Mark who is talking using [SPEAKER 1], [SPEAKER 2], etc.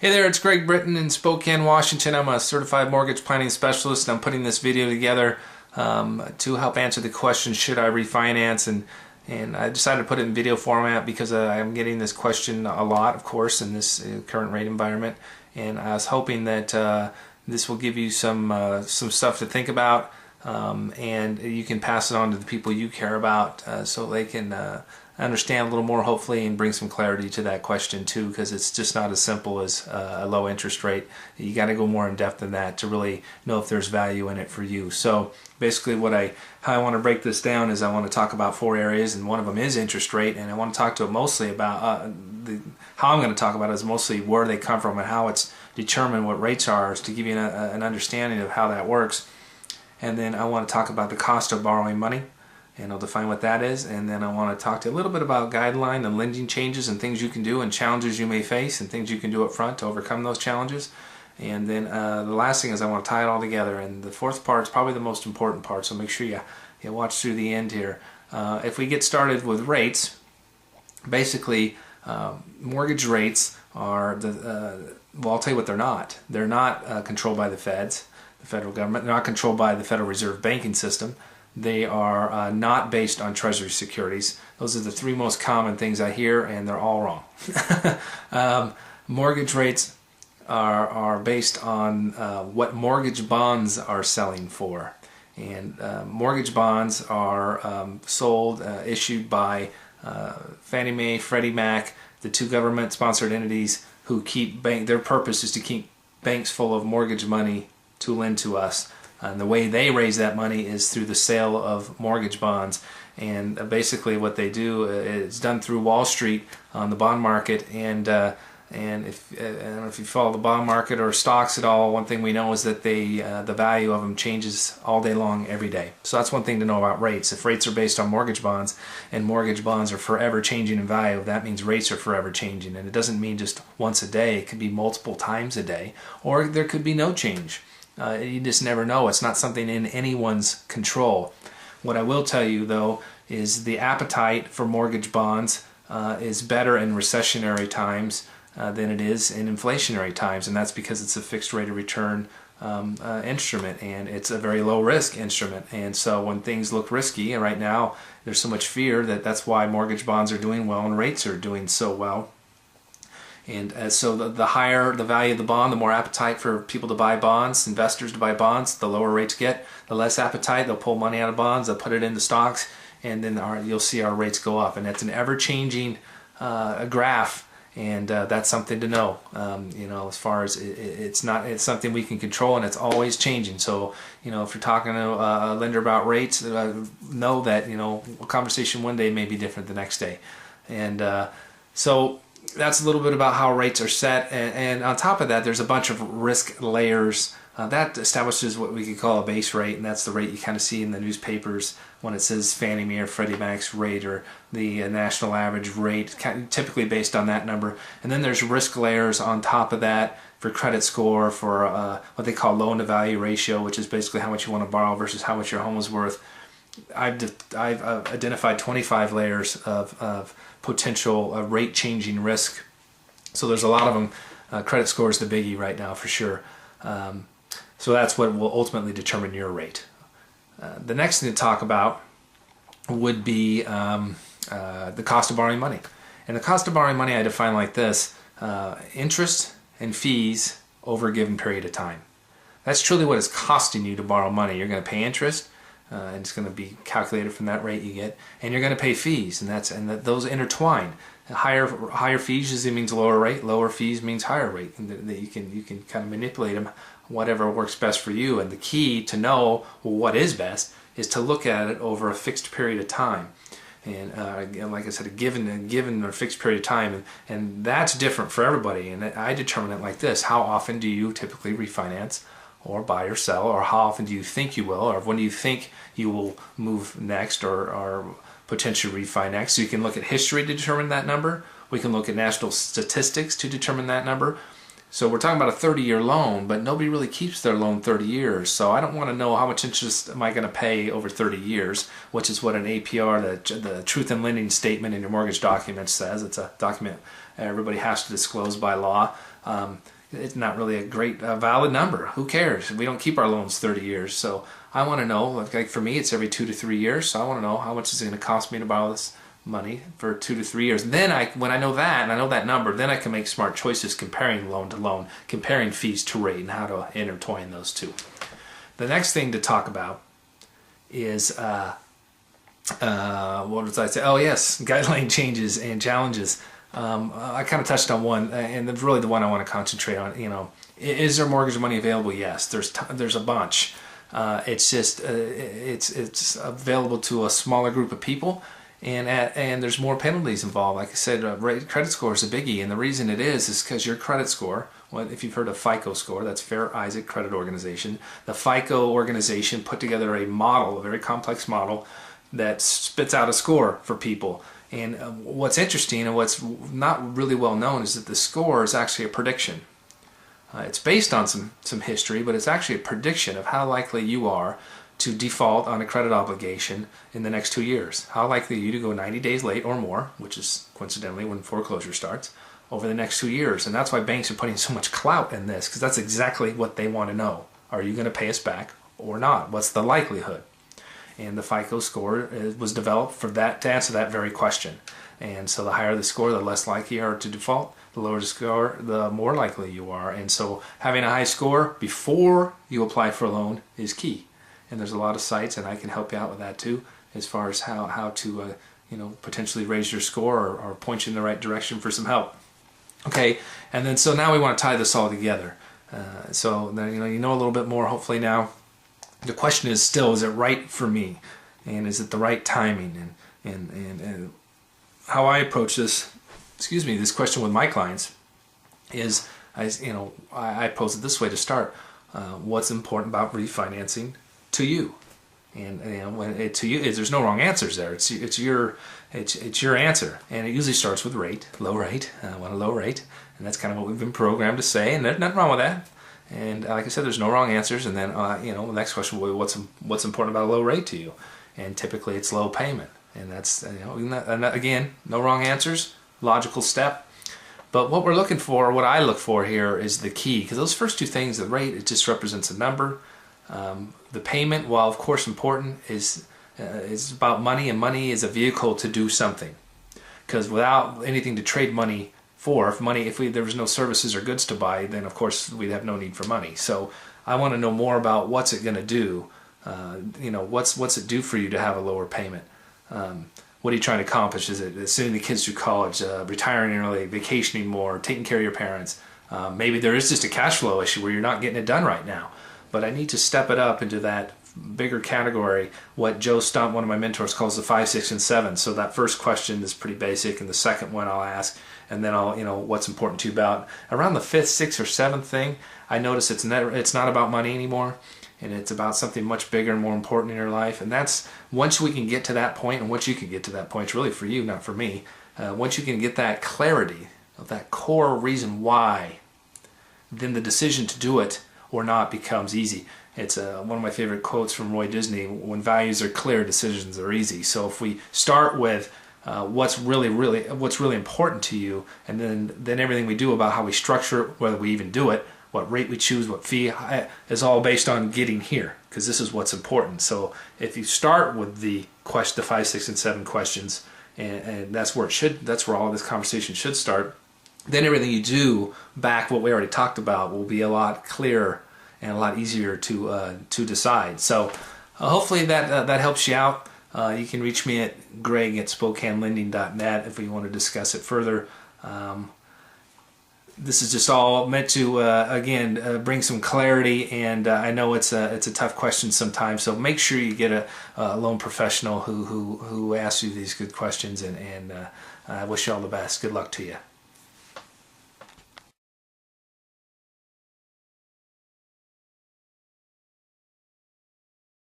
[SPEAKER 1] Hey there, it's Greg Britton in Spokane, Washington. I'm a certified mortgage planning specialist, and I'm putting this video together to help answer the question, should I refinance? And I decided to put it in video format because I'm getting this question a lot, of course, in this current rate environment. And I was hoping that this will give you some stuff to think about, and you can pass it on to the people you care about so they can understand a little more, hopefully, and bring some clarity to that question too, because it's just not as simple as a low interest rate. You got to go more in depth than that to really know if there's value in it for you. So basically how I want to break this down is I want to talk about 4 areas, and one of them is interest rate, and I want to talk to it mostly about how I'm going to talk about it is mostly where they come from and how it's determined, what rates are, to give you an understanding of how that works. And then I want to talk about the cost of borrowing money, and I'll define what that is. And then I want to talk to you a little bit about guideline and lending changes and things you can do and challenges you may face and things you can do up front to overcome those challenges. And then the last thing is I want to tie it all together. And the fourth part is probably the most important part, so make sure you watch through the end here. If we get started with rates, basically mortgage rates are, well, I'll tell you what they're not. They're not controlled by the feds, the federal government. They're not controlled by the Federal Reserve banking system. They are not based on Treasury securities. Those are the 3 most common things I hear, and they're all wrong. Mortgage rates are based on what mortgage bonds are selling for. And mortgage bonds are sold, issued by Fannie Mae, Freddie Mac, the 2 government-sponsored entities who keep their purpose is to keep banks full of mortgage money to lend to us. And the way they raise that money is through the sale of mortgage bonds. And basically what they do is done through Wall Street on the bond market. And if I don't know if you follow the bond market or stocks at all, one thing we know is that the value of them changes all day long, every day. So that's one thing to know about rates. If rates are based on mortgage bonds, and mortgage bonds are forever changing in value, that means rates are forever changing. And it doesn't mean just once a day. It could be multiple times a day, or there could be no change. You just never know. It's not something in anyone's control. What I will tell you, though, is the appetite for mortgage bonds is better in recessionary times than it is in inflationary times, and that's because it's a fixed rate of return instrument, and it's a very low risk instrument. And so when things look risky, and right now there's so much fear that's why mortgage bonds are doing well and rates are doing so well. And so the higher the value of the bond, the more appetite for people to buy bonds, investors to buy bonds. The lower rates get, the less appetite. They'll pull money out of bonds, they'll put it into stocks, and then you'll see our rates go up. And it's an ever-changing graph, and that's something to know. As far as it's something we can control, and it's always changing. So if you're talking to a lender about rates, know that a conversation one day may be different the next day. And so that's a little bit about how rates are set, and on top of that there's a bunch of risk layers that establishes what we could call a base rate, and that's the rate you kind of see in the newspapers when it says Fannie Mae or Freddie Mac's rate, or the national average rate, typically based on that number. And then there's risk layers on top of that for credit score, for what they call loan to value ratio, which is basically how much you want to borrow versus how much your home is worth. I've identified 25 layers of potential rate changing risk. So there's a lot of them. Credit score is the biggie right now for sure. So that's what will ultimately determine your rate. The next thing to talk about would be the cost of borrowing money. And the cost of borrowing money I define like this: interest and fees over a given period of time. That's truly what it's costing you to borrow money. You're going to pay interest, and it's going to be calculated from that rate you get, and you're going to pay fees, and those intertwine. Higher fees usually means lower rate. Lower fees means higher rate, and that you can kind of manipulate them, whatever works best for you. And the key to know what is best is to look at it over a fixed period of time. And like I said, a given or fixed period of time, and that's different for everybody. And I determine it like this: how often do you typically refinance, or buy or sell, or how often do you think you will, or when do you think you will move next, or potentially refi next? So you can look at history to determine that number. We can look at national statistics to determine that number. So we're talking about a 30-year loan, but nobody really keeps their loan 30 years. So I don't want to know how much interest am I going to pay over 30 years, which is what an APR, the Truth in Lending Statement in your mortgage document says. It's a document everybody has to disclose by law. It's not really a great valid number. Who cares? We don't keep our loans 30 years. So I want to know, like for me, it's every 2 to 3 years. So I want to know how much is it going to cost me to borrow this money for 2 to 3 years. Then when I know that, and I know that number, then I can make smart choices comparing loan to loan, comparing fees to rate, and how to intertwine those two. The next thing to talk about is, what did I say? Oh yes, guideline changes and challenges. I kind of touched on one, and really the one I want to concentrate on. You know, is there mortgage money available? Yes, there's a bunch. It's just it's available to a smaller group of people. And there's more penalties involved. Like I said, credit score is a biggie, and the reason it is because your credit score, well, if you've heard of FICO score, that's Fair Isaac Credit Organization. The FICO organization put together a model, a very complex model, that spits out a score for people. And what's interesting and what's not really well known is that the score is actually a prediction. It's based on some history, but it's actually a prediction of how likely you are to default on a credit obligation in the next 2 years. How likely are you to go 90 days late or more, which is coincidentally when foreclosure starts, over the next 2 years. And that's why banks are putting so much clout in this, because that's exactly what they want to know. Are you going to pay us back or not? What's the likelihood? And the FICO score was developed for that, to answer that very question. And so the higher the score, the less likely you are to default. The lower the score, the more likely you are. And so having a high score before you apply for a loan is key. And there's a lot of sites, and I can help you out with that too, as far as how to potentially raise your score or point you in the right direction for some help. Okay, and then so now we want to tie this all together. So then you know a little bit more hopefully now. The question is still, is it right for me, and is it the right timing, and how I approach this. This question with my clients is I pose it this way to start. What's important about refinancing to you? And to you, there's no wrong answers there. It's your answer, and it usually starts with rate, low rate. I want a low rate, and that's kind of what we've been programmed to say, and there's nothing wrong with that. And like I said, there's no wrong answers. And then the next question will be what's important about a low rate to you? And typically it's low payment, and that's again, no wrong answers, logical step. But what we're looking for, what I look for here, is the key, because those first two things, the rate, it just represents a number. The payment, while of course important, is about money, and money is a vehicle to do something. Because without anything to trade money for, if there was no services or goods to buy, then of course we'd have no need for money. So I want to know more about what's it going to do. What's it do for you to have a lower payment? What are you trying to accomplish? Is it sending the kids through college, retiring early, vacationing more, taking care of your parents? Maybe there is just a cash flow issue where you're not getting it done right now. But I need to step it up into that bigger category, what Joe Stump, one of my mentors, calls the 5, 6, and 7. So that first question is pretty basic, and the second one I'll ask, and then I'll, what's important to you about. Around the 5th, 6th, or 7th thing, I notice it's not about money anymore, and it's about something much bigger and more important in your life. And that's, once we can get to that point, and once you can get to that point, it's really for you, not for me. Once you can get that clarity of that core reason why, then the decision to do it or not becomes easy. It's one of my favorite quotes from Roy Disney: when values are clear, decisions are easy. So if we start with what's really important to you, and then everything we do about how we structure it, whether we even do it, what rate we choose, what fee, is all based on getting here, because this is what's important. So if you start with the 5, 6, and 7 questions, and that's where all this conversation should start, then everything you do back what we already talked about will be a lot clearer and a lot easier to decide. So hopefully that helps you out. You can reach me at greg@spokanelending.net if you want to discuss it further. This is just all meant to again bring some clarity, and I know it's a tough question sometimes, so make sure you get a loan professional who asks you these good questions, and I wish you all the best. Good luck to you.